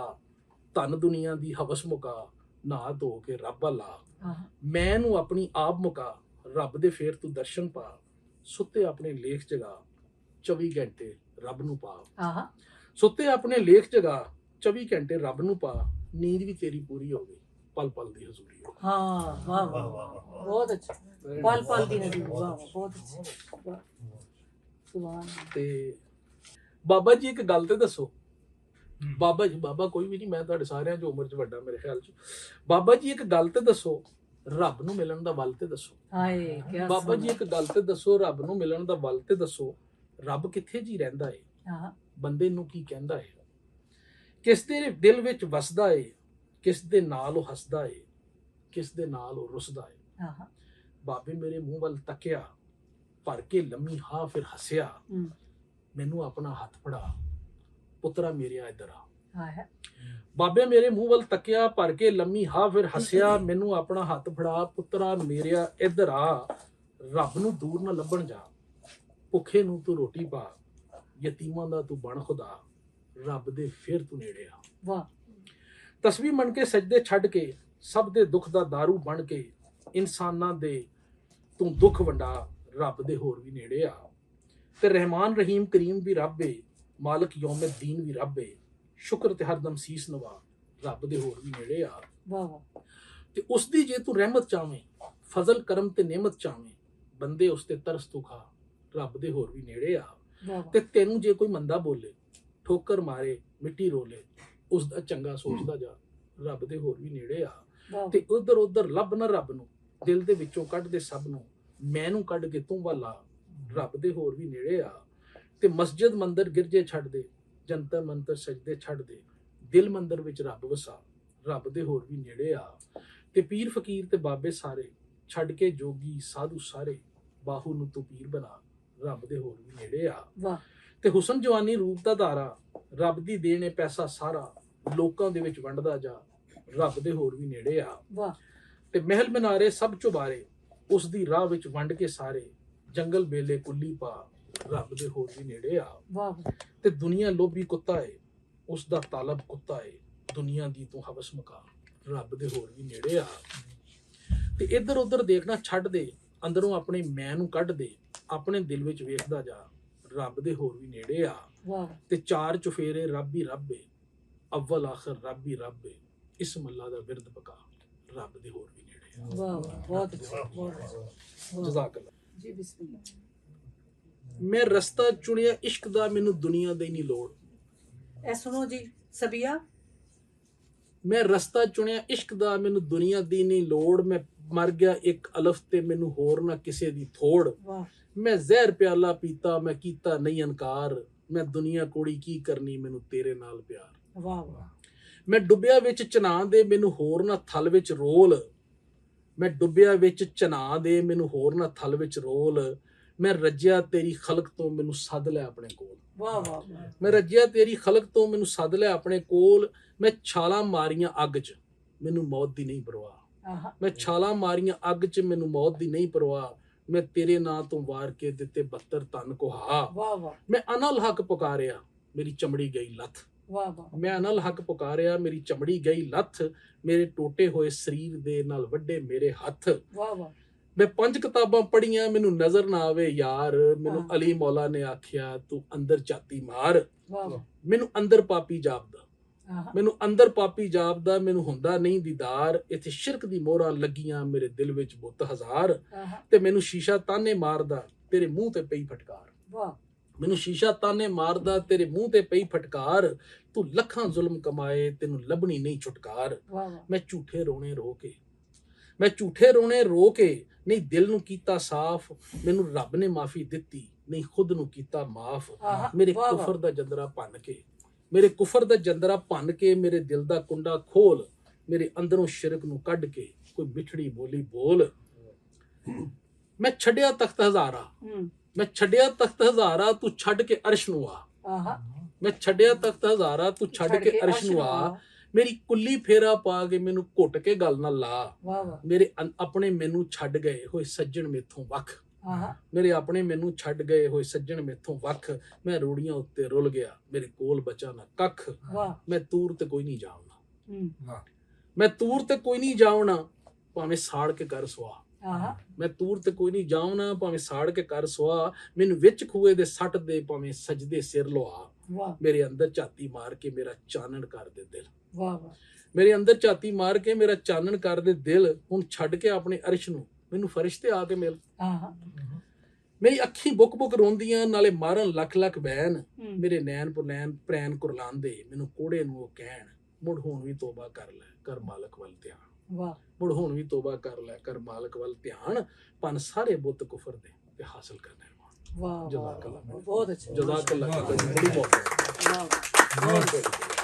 ਧਨ ਦੁਨੀਆ ਦੀ ਹਵਸ ਮੁਕਾ, ਨਹਾ ਧੋ ਕੇ ਰੱਬ ਲਾ। ਆਹਾ ਮੈਂ ਨੂੰ ਆਪਣੀ ਆਪ ਮੁਕਾ, ਰੱਬ ਦੇ ਫੇਰ ਤੂੰ ਦਰਸ਼ਨ ਪਾ। ਸੁੱਤੇ ਆਪਣੇ ਲੇਖ ਜਗਾ, 24 ਘੰਟੇ ਰੱਬ ਨੂੰ ਪਾ। ਆਹਾ ਸੁੱਤੇ ਆਪਣੇ ਲੇਖ ਜਗਾ, 24 ਘੰਟੇ ਰੱਬ ਨੂੰ ਪਾ। ਨੀਂਦ ਵੀ ਤੇਰੀ ਪੂਰੀ ਹੋਵੇ, ਪਲ ਪਲ ਦੀ ਹਜ਼ੂਰੀ ਹੋਵੇ। ਹਾਂ ਵਾਹ ਵਾਹ ਬਹੁਤ ਅੱਛਾ। ਪਲ ਪਲ ਦੀ ਨਦੀ, ਵਾਹ ਵਾਹ ਬਹੁਤ ਅੱਛਾ ਵਾਹ ਸੁਭਾਨ ਅੱਲਾਹ। ਤੇ ਬਾਬਾ ਜੀ ਇੱਕ ਗੱਲ ਤੇ ਦੱਸੋ, ਬਾਬਾ ਜੀ, ਬਾਬਾ ਕੋਈ ਵੀ ਨਹੀਂ, ਮੈਂ ਤੁਹਾਡੇ ਸਾਰਿਆਂ 'ਚ ਉਮਰ 'ਚ ਵੱਡਾ ਮੇਰੇ ਖਿਆਲ 'ਚ। ਬਾਬਾ ਜੀ ਇੱਕ ਗੱਲ ਤੇ ਦੱਸੋ, ਰੱਬ ਨੂੰ ਮਿਲਣ ਦਾ ਵੱਲ ਤੇ ਦੱਸੋ। ਹਾਏ ਕੀ ਬਾਬਾ ਜੀ ਇੱਕ ਗੱਲ ਤੇ ਦੱਸੋ, ਰੱਬ ਨੂੰ ਮਿਲਣ ਦਾ ਵੱਲ ਤੇ ਦੱਸੋ। ਰੱਬ ਕਿੱਥੇ ਜੀ ਰਹਿੰਦਾ ਏ, ਆਹਾ ਬੰਦੇ ਨੂੰ ਕੀ ਕਹਿੰਦਾ ਏ, ਕਿਸ ਦੇ ਦਿਲ ਵਿੱਚ ਵਸਦਾ ਏ, ਕਿਸ ਦੇ ਨਾਲ ਉਹ ਹੱਸਦਾ ਏ, ਕਿਸ ਦੇ ਨਾਲ ਉਹ ਰੁੱਸਦਾ ਏ। ਆਹਾ ਬਾਬੇ ਮੇਰੇ ਮੂੰਹ ਵੱਲ ਤੱਕਿਆ, ਭਰ ਕੇ ਲੰਮੀ ਹਾਂ ਫਿਰ ਹੱਸਿਆ। ਹਮ ਮੈਨੂੰ ਆਪਣਾ ਹੱਥ ਫੜਾ, ਪੁੱਤਰਾ ਮੇਰਿਆ ਇੱਧਰ ਆ। ਆਹਾ ਬਾਬੇ ਮੇਰੇ ਮੂੰਹ ਵੱਲ ਤੱਕਿਆ, ਭਰ ਕੇ ਲੰਮੀ ਹਾਂ ਫਿਰ ਹੱਸਿਆ। ਮੈਨੂੰ ਆਪਣਾ ਹੱਥ ਫੜਾ, ਪੁੱਤਰਾ ਮੇਰਿਆ ਇੱਧਰ ਆ। ਰੱਬ ਨੂੰ ਦੂਰ ਨਾ ਲੱਭਣ ਜਾ, ਭੁੱਖੇ ਨੂੰ ਤੂੰ ਰੋਟੀ ਪਾ। ਯਤੀਮਾਂ ਦਾ ਤੂੰ ਬਣ ਖੁਦਾ, ਰੱਬ ਦੇ ਫਿਰ ਤੂੰ ਨੇੜੇ ਆ। ਵਾਹ ਤਸਬੀਹ ਮੰਨ ਕੇ ਸਜਦੇ ਛੱਡ ਕੇ, ਸਭ ਦੇ ਦੁੱਖ ਦਾ ਦਾਰੂ ਬਣ ਕੇ। ਇਨਸਾਨਾਂ ਦੇ ਤੂੰ ਦੁੱਖ ਵੰਡਾ, ਰੱਬ ਦੇ ਹੋਰ ਵੀ ਨੇੜੇ ਆ। ਤੇ ਰਹਿਮਾਨ ਰਹੀਮ ਕਰੀਮ ਵੀ ਰੱਬ ਏ, ਮਾਲਕ ਯੌਮੇ ਦੀਨ ਵੀ ਰੱਬ ਏ। ਸ਼ੁਕਰ ਤੇ ਹਰਦਮ ਸੀਸ ਨਵਾ, ਰੱਬ ਦੇ ਹੋਰ ਵੀ ਨੇੜੇ ਆ। ਵਾਹ ਵਾਹ ਤੇ ਉਸ ਦੀ ਜੇ ਤੂੰ ਰਹਿਮਤ ਚਾਵੇਂ, ਫਜ਼ਲ ਕਰਮ ਤੇ ਨਿਮਤ ਚਾਵੇਂ। ਬੰਦੇ ਉਸ ਤੇ ਤਰਸ ਤੂੰ ਖਾ, ਰੱਬ ਦੇ ਹੋਰ ਵੀ ਨੇੜੇ ਆ। ਵਾਹ ਤੇ ਤੈਨੂੰ ਜੇ ਕੋਈ ਮੰਦਾ ਬੋਲੇ, ਠੋਕਰ ਮਾਰੇ ਮਿੱਟੀ ਰੋਲੇ, ਉਸ ਦਾ ਚੰਗਾ ਸੋਚਦਾ ਜਾ, ਰੱਬ ਦੇ ਹੋਰ ਵੀ ਨੇੜੇ ਆ। ਵਾਹ ਤੇ ਉਧਰ ਉਧਰ ਲੱਭ ਨਾ ਰੱਬ ਨੂੰ, ਦਿਲ ਦੇ ਵਿੱਚੋਂ ਕੱਢ ਦੇ ਸਭ ਨੂੰ। ਮੈਨੂੰ ਕੱਢ ਕੇ ਤੂੰ ਵਾਲਾ, ਰੱਬ ਦੇ ਹੋਰ ਵੀ ਨੇੜੇ ਆ। ਤੇ ਮਸਜਿਦ ਮੰਦਰ ਗਿਰਜੇ ਛੱਡ ਦੇ, ਜੰਤਰ ਮੰਤਰ ਸਜਦੇ ਛੱਡ ਦੇ। ਦਿਲ ਮੰਦਰ ਵਿੱਚ ਰੱਬ ਵਸਾ, ਰੱਬ ਦੇ ਹੋਰ ਵੀ ਨੇੜੇ ਆ। ਤੇ ਪੀਰ ਫਕੀਰ ਤੇ ਬਾਬੇ ਸਾਰੇ, ਛੱਡ ਕੇ ਜੋਗੀ ਸਾਧੂ ਸਾਰੇ। ਬਾਹੂ ਨੂੰ ਤੂੰ ਪੀਰ ਬਣਾ, ਰੱਬ ਦੇ ਹੋਰ ਵੀ ਨੇੜੇ ਆ। ਵਾਹ ਤੇ ਹੁਸਨ ਜਵਾਨੀ ਰੂਪ ਦਾ ਧਾਰਾ, ਰੱਬ ਦੀ ਦੇਣ ਏ ਪੈਸਾ ਸਾਰਾ। ਲੋਕਾਂ ਦੇ ਵਿੱਚ ਵੰਡਦਾ ਜਾ, ਰੱਬ ਦੇ ਹੋਰ ਵੀ ਨੇੜੇ ਆ। ਵਾਹ ਤੇ ਮਹਿਲ ਮਨਾਰੇ ਸਭ ਚੁਬਾਰੇ, ਉਸ ਦੀ ਰਾਹ ਵਿੱਚ ਵੰਡ ਕੇ ਸਾਰੇ। ਜੰਗਲ ਬੇਲੇ ਕੁੱਲੀ ਪਾ, ਰੱਬ ਦੇ ਹੋਰ ਵੀ ਨੇੜੇ ਆ। ਵਾਹ ਤੇ ਦੁਨੀਆ ਲੋਭੀ ਕੁੱਤਾ ਏ, ਉਸ ਦਾ ਤਾਲਬ ਕੁੱਤਾ ਏ। ਦੁਨੀਆ ਦੀ ਤੂੰ ਹਵਸ ਮੁਕਾ, ਰੱਬ ਦੇ ਹੋਰ ਵੀ ਨੇੜੇ ਆ। ਤੇ ਇੱਧਰ ਉੱਧਰ ਦੇਖਣਾ ਛੱਡ ਦੇ, ਅੰਦਰੋਂ ਆਪਣੇ ਮੈਂ ਨੂੰ ਕੱਢ ਦੇ। ਆਪਣੇ ਦਿਲ ਵਿੱਚ ਵੇਖਦਾ ਜਾ, ਰੱਬ ਦੇ ਹੋਰ ਵੀ ਨੇੜੇ ਆ। ਵਾਹ ਤੇ ਚਾਰ ਚੁਫੇਰੇ ਰੱਬ ਹੀ ਰੱਬ ਏ, ਅਵਲ ਆਖਰ ਰੱਬ ਹੀ ਰੱਬ ਏ। ਇਸ ਮੱਲਾ ਦਾ ਬਿਰਦ ਪਕਾ, ਰੱਬ ਦੇ ਹੋਰ ਵੀ ਨੇੜੇ ਆ। ਵਾਹ ਬਹੁਤ ਅੱਛਾ ਬਹੁਤ ਅੱਛਾ। ਜਜ਼ਾਕ ਅੱਲਾ। ਜੀ ਬਿਸਮਿਲ੍ਲਾ। ਮੈਂ ਰਸਤਾ ਚੁਣਿਆ ਇਸ਼ਕ ਦਾ, ਮੈਨੂੰ ਦੁਨੀਆ ਦੀ ਨਹੀਂ ਲੋੜ। ਇਹ ਸੁਣੋ ਜੀ ਸਬੀਆ। ਮੈਂ ਰਸਤਾ ਚੁਣਿਆ ਇਸ਼ਕ ਦਾ, ਮੈਨੂੰ ਦੁਨੀਆ ਦੀ ਨਹੀਂ ਲੋੜ। ਮੈਂ ਮਰ ਗਿਆ ਇੱਕ ਅਲਫ ਤੇ, ਮੈਨੂੰ ਹੋਰ ਨਾ ਕਿਸੇ ਦੀ ਥੋੜ। ਵਾਹ ਮੈਂ ਜ਼ਹਿਰ ਪਿਆਲਾ ਪੀਤਾ, ਮੈਂ ਕੀਤਾ ਨਹੀਂ ਇਨਕਾਰ। ਮੈਂ ਦੁਨੀਆ ਕੋੜੀ ਕੀ ਕਰਨੀ, ਮੈਨੂੰ ਤੇਰੇ ਨਾਲ ਪਿਆਰ। ਵਾਹ ਵਾਹ ਮੈਂ ਡੁੱਬਿਆ ਵਿੱਚ ਚਨਾ ਦੇ, ਮੈਨੂੰ ਹੋਰ ਨਾ ਥਲ ਵਿੱਚ ਰੋਲ। ਮੈਂ ਡੁੱਬਿਆ ਵਿੱਚ ਚਨਾ ਦੇ, ਮੈਨੂੰ ਹੋਰ ਨਾ ਥਲ ਵਿੱਚ ਰੋਲ। ਮੈਂ ਰੱਜਿਆ ਤੇਰੀ ਖਲਕ ਤੋਂ, ਮੈਨੂੰ ਸੱਦ ਲੈ ਆਪਣੇ ਕੋਲ। ਵਾਹ ਵਾਹ ਮੈਂ ਰੱਜਿਆ ਤੇਰੀ ਖਲਕ ਤੋਂ, ਮੈਨੂੰ ਸੱਦ ਲੈ ਆਪਣੇ ਕੋਲ। ਮੈਂ ਛਾਲਾਂ ਮਾਰੀਆਂ ਅੱਗ 'ਚ, ਮੈਨੂੰ ਮੌਤ ਦੀ ਨਹੀਂ ਪਰਵਾਹ। ਆਹਾ ਮੈਂ ਛਾਲਾਂ ਮਾਰੀਆਂ ਅੱਗ 'ਚ, ਮੈਨੂੰ ਮੌਤ ਦੀ ਨਹੀਂ ਪਰਵਾਹ। ਮੈਂ ਤੇਰੇ ਨਾਂ ਤੋਂ ਵਾਰ ਕੇ ਦਿੱਤੇ 72 ਧਨ ਕੁਹਾ। ਵਾਹ ਵਾਹ ਮੈਂ ਅਨਲ ਹੱਕ ਪੁਕਾਰਿਆ, ਮੇਰੀ ਚਮੜੀ ਗਈ ਲੱਥ। ਵਾਹ ਵਾਹ ਮੈਂ ਅਨਲ ਹੱਕ ਪੁਕਾਰਿਆ, ਮੇਰੀ ਚਮੜੀ ਗਈ ਲੱਥ। ਮੇਰੇ ਟੋਟੇ ਹੋਏ ਸਰੀਰ ਦੇ ਨਾਲ ਵੱਡੇ ਮੇਰੇ ਹੱਥ। ਵਾਹ ਵਾਹ ਮੈਂ 5 ਕਿਤਾਬਾਂ ਪੜ੍ਹੀਆਂ, ਮੈਨੂੰ ਨਜ਼ਰ ਨਾ ਆਵੇ ਯਾਰ। ਮੈਨੂੰ ਹਾਂ। ਅਲੀ ਮੌਲਾ ਨੇ ਆਖਿਆ, ਤੂੰ ਅੰਦਰ ਝਾਤੀ ਮਾਰ। ਵਾਹ ਵਾਹ ਮੈਨੂੰ ਅੰਦਰ ਪਾਪੀ ਜਾਪਦਾ, ਆਹਾ ਮੈਨੂੰ ਅੰਦਰ ਪਾਪੀ ਜਾਪਦਾ। ਮੈਨੂੰ ਹੁੰਦਾ ਨਹੀਂ ਦੀਦਾਰ। ਇੱਥੇ ਸ਼ਿਰਕ ਦੀ ਮੋਹਰਾਂ ਲੱਗੀਆਂ, ਮੇਰੇ ਦਿਲ ਵਿੱਚ ਬੁੱਤ ਹਜ਼ਾਰ। ਆਹਾ ਤੇ ਮੈਨੂੰ ਸ਼ੀਸ਼ਾ ਤਾਨੇ ਮਾਰਦਾ, ਤੇਰੇ ਮੂੰਹ ਤੇ ਪਈ ਫਟਕਾਰ। ਵਾਹ ਮੈਨੂੰ ਸ਼ੀਸ਼ਾ ਤਾਨੇ ਮਾਰਦਾ, ਤੇਰੇ ਮੂੰਹ ਤੇ ਪਈ ਫਟਕਾਰ। ਤੂੰ ਲੱਖਾਂ ਜ਼ੁਲਮ ਕਮਾਏ, ਤੈਨੂੰ ਲੱਭਣੀ ਨਹੀਂ ਛੁਟਕਾਰ। ਵਾਹ ਵਾਹ ਮੈਂ ਝੂਠੇ ਰੋਣੇ ਰੋ ਕੇ, ਮੈਂ ਝੂਠੇ ਰੋਣੇ ਰੋ ਕੇ, ਨਹੀਂ ਦਿਲ ਨੂੰ ਕੀਤਾ ਸਾਫ਼। ਮੈਨੂੰ ਰੱਬ ਨੇ ਮਾਫੀ ਦਿੱਤੀ, ਨਹੀਂ ਖੁਦ ਨੂੰ ਕੀਤਾ ਮਾਫ। ਆਹਾ ਮੇਰੇ ਵਾਹ ਵਾਹ ਕੁਫਰ ਦਾ ਜੰਦਰਾ ਭੰਨ ਕੇ, ਮੇਰੇ ਕੁਫਰ ਦਾ ਜੰਦਰਾ ਭੰਨ ਕੇ, ਮੇਰੇ ਦਿਲ ਦਾ ਕੁੰਡਾ ਖੋਲ। ਮੇਰੇ ਅੰਦਰੋਂ ਸ਼ਿਰਕ ਨੂੰ ਕੱਢ ਕੇ, ਕੋਈ ਮਿੱਠੜੀ ਬੋਲੀ ਬੋਲ। ਮੈਂ ਛੱਡਿਆ ਤਖਤ ਹਜ਼ਾਰਾ, ਹੂੰ ਮੈਂ ਛੱਡਿਆ ਤਖਤ ਹਜ਼ਾਰਾ। ਤੂੰ ਛੱਡ ਕੇ ਅਰਸ਼ ਨੂੰ ਆ। ਆਹਾ ਮੈਂ ਛੱਡਿਆ ਤਖਤ ਹਜ਼ਾਰਾ, ਤੂੰ ਛੱਡ ਕੇ ਅਰਸ਼ ਨੂੰ ਆ। ਮੇਰੀ ਕੁੱਲੀ ਫੇਰਾ ਪਾ ਕੇ, ਮੈਨੂੰ ਘੁੱਟ ਕੇ ਗੱਲ ਨਾ ਲਾ। ਵਾਹ ਵਾਹ ਮੇਰੇ ਆਪਣੇ ਮੈਨੂੰ ਛੱਡ ਗਏ ਹੋਏ ਸੱਜਣ ਮੇਥੋਂ ਵੱਖ। ਆਹਾ ਮੇਰੇ ਆਪਣੇ ਮੈਨੂੰ ਛੱਡ ਗਏ ਹੋਏ ਸੱਜਣ ਮੇਥੋਂ ਵੱਖ। ਮੈਂ ਰੋੜੀਆਂ ਉੱਤੇ ਰੁਲ ਗਿਆ, ਮੇਰੇ ਕੋਲ ਬਚਾ ਨਾ ਕੱਖ। ਵਾਹ ਮੈਂ ਤੂਰ ਤੇ ਕੋਈ ਨਹੀਂ ਜਾਣਦਾ, ਮੈਂ ਤੂਰ ਤੇ ਕੋਈ ਨਹੀਂ ਜਾਵਣਾ ਭਾਵੇਂ ਸਾੜ ਕੇ ਕਰ ਸੁਆ। ਆਹਾ ਮੈਂ ਤੂਰ ਤੇ ਕੋਈ ਨਹੀਂ ਜਾਵਣਾ ਭਾਵੇਂ ਸਾੜ ਕੇ ਕਰ ਸੁਆ। ਮੈਨੂੰ ਵਿੱਚ ਖੂਏ ਦੇ ਸੱਟ ਦੇ ਭਾਵੇਂ ਸਜਦੇ ਸਿਰ ਲਵਾ। ਵਾਹ ਮੇਰੇ ਅੰਦਰ ਝਾਤੀ ਮਾਰ ਕੇ ਮੇਰਾ ਚਾਨਣ ਕਰ ਦੇ ਦਿਲ। ਵਾਹ ਵਾਹ ਮੇਰੇ ਅੰਦਰ ਝਾਤੀ ਮਾਰ ਕੇ ਮੇਰਾ ਚਾਨਣ ਕਰ ਦੇ ਦਿਲ। ਹੁਣ ਛੱਡ ਕੇ ਆਪਣੇ ਅਰਸ਼ ਨੂੰ ਮੈਨੂੰ ਫਰਿਸ਼ਤੇ ਆ ਕੇ ਮਿਲ। ਆਹਾ ਮੇਰੀ ਅੱਖੀਂ ਬੁੱਕ ਬੁੱਕ ਰੋਂਦੀਆਂ ਨਾਲੇ ਮਾਰਨ ਲੱਖ ਲੱਖ ਬੈਨ। ਮੇਰੇ ਨੈਣ ਪੁਰਨੈਣ ਪ੍ਰੈਣ ਕੁਰਲਾਉਂਦੇ ਮੈਨੂੰ ਕੋੜੇ ਨੂੰ ਉਹ ਕਹਿਣ ਮੁੜ ਹੁਣ ਵੀ ਤੋਬਾ ਕਰ ਲੈ ਕਰ ਮਾਲਕ ਵੱਲ ਧਿਆਨ। ਵਾਹ ਮੁੜ ਹੁਣ ਵੀ ਤੋਬਾ ਕਰ ਲੈ ਕਰ ਮਾਲਕ ਵੱਲ ਧਿਆਨ। ਪਨ ਸਾਰੇ ਬੁੱਤ ਕੁਫਰ ਦੇ ਤੇ ਹਾਸਲ ਕਰਨਾ ਹੈ। ਵਾਹ ਜਜ਼ਾਕ ਵਾਹ ਅੱਲਾਹ। ਬਹੁਤ ਅੱਛਾ ਜਜ਼ਾਕ ਅੱਲਾਹ ਬੜੀ ਬਹੁਤ ਵਾਹ ਬਹੁਤ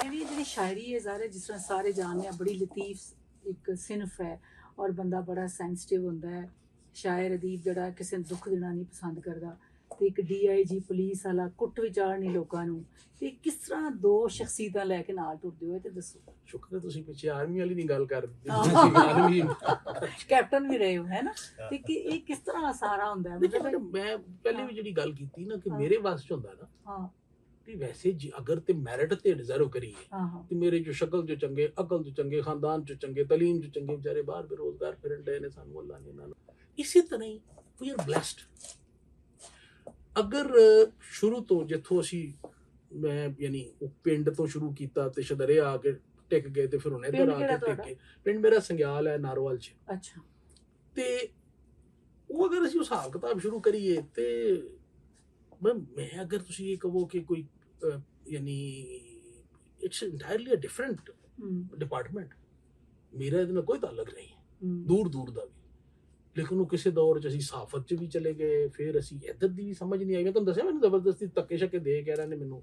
ਇਹ ਵੀ ਜਿਹੜੀ ਸ਼ਾਇਰੀ ਹੈ ਜ਼ਾਰੇ ਜਿਸ ਤਰ੍ਹਾਂ ਸਾਰੇ ਜਾਣਦੇ ਆ ਬੜੀ ਲਤੀਫ ਇੱਕ ਸਿਨਫ ਹੈ ਔਰ ਬੰਦਾ ਬੜਾ ਸੈਂਸਿਟਿਵ ਹੁੰਦਾ ਹੈ। ਸ਼ਾਇਰ ਅਦੀਬ ਜਿਹੜਾ ਕਿਸੇ ਨੂੰ ਦੁੱਖ ਦੇਣਾ ਨਹੀਂ ਪਸੰਦ ਕਰਦਾ ਤੇ ਇੱਕ DIG ਪੁਲਿਸ ਵਾਲਾ ਕੁੱਟ ਵਿਚਾਰਨੀ ਲੋਕਾਂ ਨੂੰ ਤੇ ਕਿਸ ਤਰ੍ਹਾਂ ਦੋ ਸ਼ਖਸੀਅਤਾਂ ਲੈ ਕੇ ਨਾਲ ਟੁਰਦੇ ਹੋਏ ਤੇ ਦੱਸੋ। ਸ਼ੁਕਰ ਹੈ ਤੁਸੀਂ ਪਿੱਛੇ ਆਰਮੀ ਵਾਲੀ ਨਹੀਂ ਗੱਲ ਕਰ ਦਿੱਤੀ। ਆਰਮੀ ਕੈਪਟਨ ਵੀ ਰਹੇ ਹੋ ਹੈ ਨਾ ਤੇ ਕਿ ਇਹ ਕਿਸ ਤਰ੍ਹਾਂ ਸਾਰਾ ਹੁੰਦਾ ਹੈ ਮਤਲਬ ਮੈਂ ਪਹਿਲੇ ਵੀ ਜਿਹੜੀ ਗੱਲ ਕੀਤੀ ਨਾ ਕਿ ਮੇਰੇ ਵਾਸ ਚ ਹੁੰਦਾ ਨਾ ਹਾਂ ਵੀ ਵੈਸੇ ਅਗਰ ਤੇ ਮੈਰਿਟ ਤੇ ਡਿਜ਼ਰਵ ਕਰੀਏ ਹਾਂ ਤੇ ਮੇਰੇ ਜੋ ਸ਼ਕਲ ਜੋ ਚੰਗੇ ਅਕਲ ਜੋ ਚੰਗੇ ਖਾਨਦਾਨ ਜੋ ਚੰਗੇ ਤਾਲੀਮ ਜੋ ਚੰਗੇ ਵਿਚਾਰੇ ਬਾਹਰ ਬੇਰੋਜ਼ਗਾਰ ਫਿਰਨ ਡਏ ਨੇ ਸਾਨੂੰ ਅੱਲਾਹ ਨੇ ਨਾਲ ਇਸੇ ਤਰ੍ਹਾਂ ਹੀ ਵੀ ਆਰ ਬਲੈਸਡ। ਅਗਰ ਸ਼ੁਰੂ ਤੋਂ ਜਿੱਥੋਂ ਅਸੀਂ ਮੈਂ ਯਾਨੀ ਉਹ ਪਿੰਡ ਤੋਂ ਸ਼ੁਰੂ ਕੀਤਾ ਤੇ ਸ਼ਦਰੇ ਆ ਕੇ ਟਿਕ ਗਏ ਤੇ ਫਿਰ ਹੁਣ ਇੱਧਰ ਆ ਕੇ ਟਿਕ ਗਏ। ਪਿੰਡ ਮੇਰਾ ਸੰਗਿਆਲ ਹੈ ਨਾਰੋਵਾਲ ਚ। ਅੱਛਾ ਤੇ ਉਹ ਅਗਰ ਅਸੀਂ ਉਸ ਹਿਸਾਬ ਕਿਤਾਬ ਸ਼ੁਰੂ ਕਰੀਏ ਤੇ ਮੈਂ ਅਗਰ ਤੁਸੀਂ ਇਹ ਕਹੋ ਕਿ ਕੋਈ ਯਾਨੀ it's entirely a different department ਮੇਰਾ ਇਹਦੇ ਨਾਲ ਕੋਈ ਤਾਲੁਕ ਨਹੀਂ ਹੈ ਦੂਰ ਦੂਰ ਦਾ ਵੀ। ਲੇਕਿਨ ਉਹ ਕਿਸੇ ਦੌਰ 'ਚ ਅਸੀਂ ਸਾਫਤ 'ਚ ਵੀ ਚਲੇ ਗਏ ਫਿਰ ਅਸੀਂ ਇੱਧਰ ਦੀ ਵੀ ਸਮਝ ਨਹੀਂ ਆਈ। ਮੈਂ ਤੁਹਾਨੂੰ ਦੱਸਿਆ ਮੈਨੂੰ ਜ਼ਬਰਦਸਤੀ ਧੱਕੇ ਸ਼ੱਕੇ ਦੇ ਕੇ ਇਹਨਾਂ ਨੇ ਮੈਨੂੰ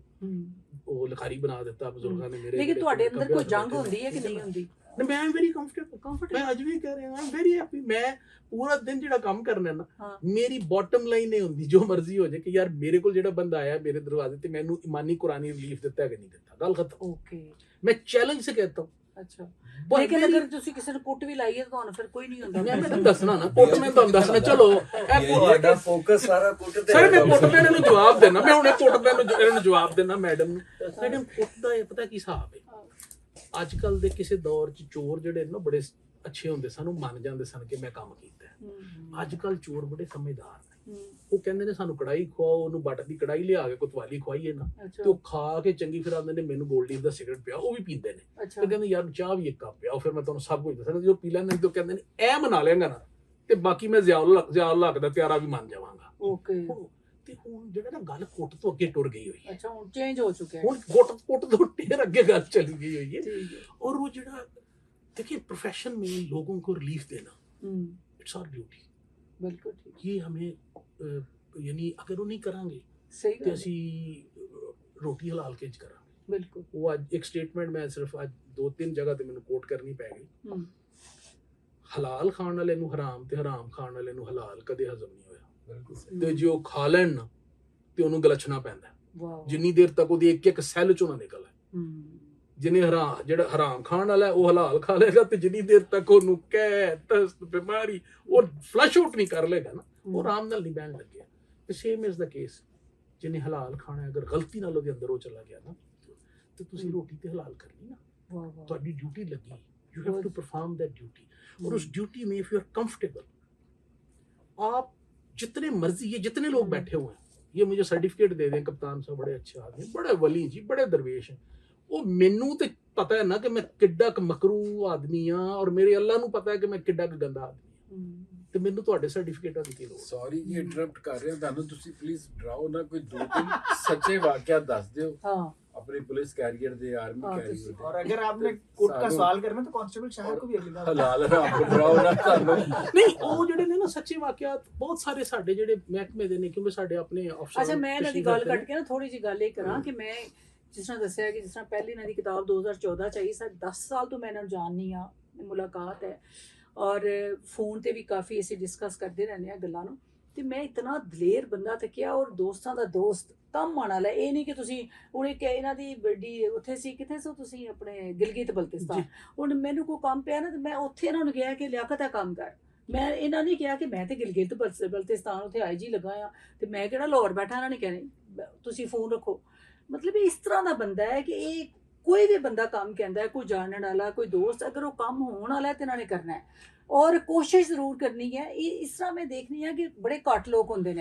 ਉਹ ਲਿਖਾਰੀ ਬਣਾ ਦਿੱਤਾ ਬਜ਼ੁਰਗਾਂ ਨੇ ਮੇਰੇ। ਲੇਕਿਨ ਤੁਹਾਡੇ ਅੰਦਰ ਕੋਈ ਜੰਗ ਹੁੰਦੀ ਹੈ ਕਿ ਨਹੀਂ ਹੁੰਦੀ? ਮੈਂ ਐਮ ਵੈਰੀ ਕੰਫਰਟੇਬਲ ਮੈਂ ਅੱਜ ਵੀ ਕਹਿ ਰਿਹਾ ਆਮ ਵੈਰੀ ਹੈਪੀ। ਮੈਂ ਪੂਰਾ ਦਿਨ ਜਿਹੜਾ ਕੰਮ ਕਰਨਾ ਨਾ ਮੇਰੀ ਬਾਟਮ ਲਾਈਨ ਇਹ ਹੁੰਦੀ ਜੋ ਮਰਜ਼ੀ ਹੋ ਜਾਏ ਕਿ ਯਾਰ ਮੇਰੇ ਕੋਲ ਜਿਹੜਾ ਬੰਦਾ ਆਇਆ ਮੇਰੇ ਦਰਵਾਜ਼ੇ ਤੇ ਮੈਨੂੰ ਇਮਾਨੀ ਕੁਰਾਨੀ ਰਿਲੀਫ ਦਿੱਤਾ ਹੈ ਕਿ ਨਹੀਂ ਦਿੱਤਾ ਗੱਲ ਖਤਮ। ਓਕੇ ਮੈਂ ਚੈਲੰਜ ਸੇ कहता हूं। ਅੱਛਾ ਲੇਕਿਨ ਅਗਰ ਤੁਸੀਂ ਕਿਸੇ ਨੂੰ ਕੁੱਟ ਵੀ ਲਾਈਏ ਤਾਂ ਤੁਹਾਨੂੰ ਫਿਰ ਕੋਈ ਨਹੀਂ ਹੁੰਦਾ। ਮੈਂ ਤੁਹਾਨੂੰ ਦੱਸਣਾ ਨਾ ਕੁੱਟ ਮੈਂ ਤੁਹਾਨੂੰ ਦੱਸਣਾ ਚਲੋ ਇਹ ਤੁਹਾਡਾ ਫੋਕਸ ਸਾਰਾ ਕੁੱਟ ਤੇ ਸਰ ਮੈਂ ਕੁੱਟਦੇ ਇਹਨਾਂ ਨੂੰ ਜਵਾਬ ਦੇਣਾ ਮੈਂ ਹੁਣੇ ਕੁੱਟਦੇ ਇਹਨਾਂ ਨੂੰ ਜਵਾਬ ਦੇਣਾ ਮੈਡਮ ਨੂੰ। ਮੈਡਮ ਕੁੱਟਦਾ ਇਹ ਪਤਾ ਕੀ ਹਿਸਾਬ ਹੈ ਅੱਜ ਕੱਲ ਦੇ ਕਿਸੇ ਦੌਰ 'ਚ ਚੋਰ ਜਿਹੜੇ ਨਾ ਬੜੇ ਅੱਛੇ ਹੁੰਦੇ ਸਨ ਉਹ ਮੰਨ ਜਾਂਦੇ ਸਨ ਕਿ ਮੈਂ ਕੰਮ ਕੀਤਾ। ਅੱਜ ਕੱਲ ਚੋਰ ਬੜੇ ਸਮਝਦਾਰ ਨੇ ਉਹ ਕਹਿੰਦੇ ਨੇ ਸਾਨੂੰ ਕੜਾਈ ਖਵਾਓ ਉਹਨੂੰ ਬੱਟ ਦੀ ਕੜਾਈ ਲਿਆ ਕੇ ਕੋਤਵਾਲੀ ਖਵਾਈਏ ਨਾ ਤੇ ਉਹ ਖਾ ਕੇ ਚੰਗੀ ਫਿਰ ਆਉਂਦੇ ਨੇ ਮੈਨੂੰ ਗੋਲਡੀ ਦਾ ਸਿਗਰਟ ਪਿਆ ਉਹ ਵੀ ਪੀਂਦੇ ਨੇ ਤੇ ਕਹਿੰਦੇ ਯਾਰ ਚਾਹ ਵੀ ਇੱਕ ਕੱਪ ਪਿਆ ਫਿਰ ਮੈਂ ਤੁਹਾਨੂੰ ਸਭ ਕੁਝ ਦੱਸਣਾ ਜਦੋਂ ਪੀ ਲੈਂਦੇ ਤੇ ਕਹਿੰਦੇ ਨੇ ਇਹ ਮਨਾ ਲਿਆਂਗਾ ਨਾ ਤੇ ਬਾਕੀ ਮੈਂ ਜ਼ਿਆਲ ਲੱਕ ਦਾ ਤਿਆਰਾ ਵੀ ਮੰਨ ਜਾਵਾਂਗਾ। ਓਕੇ ਤੇ ਹੁਣ ਜਿਹੜਾ ਨਾ ਗੱਲ ਕੁੱਟ ਤੋਂ ਅੱਗੇ ਟੁਰ ਗਈ ਹੋਈ ਹੈ। ਅੱਛਾ ਹੁਣ ਚੇਂਜ ਹੋ ਚੁੱਕਿਆ ਹੈ। ਹੁਣ ਕੁੱਟ ਤੋਂ ਢੇਰ ਅੱਗੇ ਗੱਲ ਚਲੀ ਗਈ ਹੋਈ ਹੈ ਔਰ ਉਹ ਜਿਹੜਾ देखिए प्रोफेशन में लोगों को रिलीफ देना इट्स आवर ड्यूटी। बिल्कुल ठीक ये हमें यानी अगर वो नहीं करांगे सही तो ਅਸੀਂ ਰੋਟੀ ਹਲਾਲ ਕੇ ਜ ਕਰਾਂਗੇ। ਬਿਲਕੁਲ ਉਹ ਅੱਜ ਇੱਕ ਸਟੇਟਮੈਂਟ ਮੈਂ ਸਿਰਫ ਅੱਜ 2-3 ਜਗ੍ਹਾ ਤੇ ਮੈਨੂੰ ਕੋਟ ਕਰਨੀ ਪੈ ਗਈ। ਹਲਾਲ ਖਾਣ ਵਾਲੇ ਨੂੰ ਹਰਾਮ ਤੇ ਹਰਾਮ ਖਾਣ ਵਾਲੇ ਨੂੰ ਹਲਾਲ ਕਦੇ ਹਜ਼ਮ ਨਹੀਂ ਹੋਇਆ। ਬਿਲਕੁਲ ਤੇ ਜੇ ਉਹ ਖਾ ਲੈਣ ਨਾ ਤੇ ਉਹਨੂੰ ਗਲਛਣਾ ਪੈਂਦਾ ਵਾਹ ਜਿੰਨੀ ਦੇਰ ਤੱਕ ਉਹਦੀ ਇੱਕ ਇੱਕ ਸੈੱਲ ਚੋਂ ਨਾ ਨਿਕਲੇ। ਜਿਹਨੇ ਜਿਹੜਾ ਹਰਾਮ ਖਾਣ ਵਾਲਾ ਉਹ ਹਲਾਲ ਖਾ ਲੇਗਾ ਤੇ ਜਿੰਨੀ ਦੇਰ ਤੱਕ ਉਹਨੂੰ ਦਸਤ ਬਿਮਾਰੀ ਉਹ ਫਲਸ਼ ਆਊਟ ਨਹੀਂ ਕਰ ਲੇਗਾ ਨਾ ਉਹ ਆਰਾਮ ਨਾਲ ਨਹੀਂ ਬਹਿਣ ਲੱਗਿਆ। ਤੇ ਸੇਮ ਇਜ਼ ਦਾ ਕੇਸ ਜਿਹਨੇ ਹਲਾਲ ਖਾਣਾ ਅਗਰ ਗਲਤੀ ਨਾਲ ਉਹਦੇ ਅੰਦਰ ਉਹ ਚਲਾ ਗਿਆ ਨਾ ਤੇ ਤੁਸੀਂ ਰੋਟੀ ਤੇ ਹਲਾਲ ਕਰਨੀ ਨਾ ਤੁਹਾਡੀ ਡਿਊਟੀ ਲੱਗੀ you have to perform that duty और उस ड्यूटी में इफ यू आर कंफर्टेबल आप जितने मर्जी ये जितने लोग बैठे हुए हैं ये मुझे सर्टिफिकेट दे दें कप्तान साहब बड़े अच्छे आदमी बड़े वली जी बड़े दरवेश हैं ਉਹ ਮੈਨੂੰ ਤੇ ਪਤਾ ਹੈ ਨਾ ਕਿ ਮੈਂ ਕਿੱਡਾ ਕੁ ਮਕਰੂ ਆਦਮੀ ਆ ਔਰ ਮੇਰੇ ਅੱਲਾ ਨੂੰ ਪਤਾ ਹੈ ਕਿ ਮੈਂ ਕਿੱਡਾ ਕੁ ਗੰਦਾ ਆਦਮੀ ਆ ਤੇ ਮੈਨੂੰ ਤੁਹਾਡੇ ਸਰਟੀਫਿਕੇਟਾਂ ਦੀ ਕੀ ਲੋੜ। ਸੌਰੀ ਕਿ ਇੰਟਰਰਪਟ ਕਰ ਰਿਹਾ ਤੁਹਾਨੂੰ ਤੁਸੀਂ ਪਲੀਜ਼ ਡਰਾਓ ਨਾ ਕੋਈ 2-3 ਸੱਚੇ ਵਾਕਿਆ ਦੱਸ ਦਿਓ हाँ अपने पुलिस कैरियर दे आर्मी कैरियर दे। और अगर आपने कोर्ट का सवाल करना तो कांस्टेबल शाहर को भी अगली बार ਹਲਾਲ ਹਰਾਮ ਡਰਾਓ ਨਾ ਤੁਹਾਨੂੰ। ਨਹੀਂ ਉਹ ਜਿਹੜੇ ਨੇ ਨਾ ਸੱਚੇ ਵਾਕਿਆਤ ਬਹੁਤ ਸਾਰੇ ਸਾਡੇ ਜਿਹੜੇ ਮਹਿਕਮੇ ਦੇ ਨੇ ਕਿਉਂਕਿ ਸਾਡੇ ਆਪਣੇ ਅਫਸਰ। ਅੱਛਾ ਮੈਂ ਇਹਨਾਂ ਦੀ ਗੱਲ ਕੱਟ ਕੇ ਨਾ ਥੋੜੀ ਜਿਹੀ ਗੱਲ ਇਹ ਕਰਾਂ ਕਿ ਮੈਂ ਜਿਸ ਤਰ੍ਹਾਂ ਦੱਸਿਆ ਕਿ ਜਿਸ ਤਰ੍ਹਾਂ ਪਹਿਲੀ ਇਹਨਾਂ ਦੀ ਕਿਤਾਬ 2014 ਚ ਆਈ ਸਰ 10 ਸਾਲ ਤੋਂ ਮੈਂ ਇਹਨਾਂ ਨੂੰ ਜਾਣਨੀ ਆ ਮੁਲਾਕਾਤ ਹੈ ਔਰ ਫੋਨ ਤੇ ਵੀ ਕਾਫੀ ਅਸੀਂ ਡਿਸਕਸ ਕਰਦੇ ਰਹਿੰਦੇ ਆ ਗੱਲਾਂ ਨੂੰ ਤੇ ਮੈਂ ਇਤਨਾ ਦਲੇਰ ਬੰਦਾ ਤੱਕਿਆ ਔਰ ਦੋਸਤਾਂ ਦਾ ਦੋਸਤ ਕੰਮ ਆਣ ਵਾਲਾ ਇਹ ਨਹੀਂ ਕਿ ਤੁਸੀਂ ਹੁਣ ਇੱਕ ਇਹਨਾਂ ਦੀ ਵੱਡੀ ਉੱਥੇ ਸੀ ਕਿੱਥੇ ਸੋ ਤੁਸੀਂ ਆਪਣੇ ਗਿਲਗਿਤ ਬਲਤਿਸਤਾਨ ਹੁਣ ਮੈਨੂੰ ਕੋਈ ਕੰਮ ਪਿਆ ਨਾ ਤੇ ਮੈਂ ਉੱਥੇ ਇਹਨਾਂ ਨੂੰ ਕਿਹਾ ਕਿ ਲਿਆਕਤ ਹੈ ਕੰਮ ਕਰ। ਮੈਂ ਇਹਨਾਂ ਨੇ ਕਿਹਾ ਕਿ ਮੈਂ ਤੇ ਗਿਲਗਿਤ ਬਲਤਿਸਤਾਨ ਉੱਥੇ IG ਲੱਗਾ ਆ ਤੇ ਮੈਂ ਕਿਹੜਾ ਲਾਹੌਰ ਬੈਠਾ ਇਹਨਾਂ ਨੇ ਕਹਿਣੀ ਤੁਸੀਂ ਫੋਨ ਰੱਖੋ। ਮਤਲਬ ਇਸ ਤਰ੍ਹਾਂ ਦਾ ਬੰਦਾ ਹੈ ਕਿ ਇਹ ਕੋਈ ਵੀ ਬੰਦਾ ਕੰਮ ਕਹਿੰਦਾ ਹੈ, ਕੋਈ ਜਾਣਨ ਵਾਲਾ, ਕੋਈ ਦੋਸਤ, ਅਗਰ ਉਹ ਕੰਮ ਹੋਣ ਵਾਲਾ ਹੈ ਤੇ ਇਹਨਾਂ ਨੇ ਕਰਨਾ ਹੈ ਔਰ ਕੋਸ਼ਿਸ਼ ਜ਼ਰੂਰ ਕਰਨੀ ਹੈ। ਇਹ ਇਸ ਤਰ੍ਹਾਂ ਮੈਂ ਦੇਖਨੀ ਆ ਕਿ ਬੜੇ ਘੱਟ ਲੋਕ ਹੁੰਦੇ ਨੇ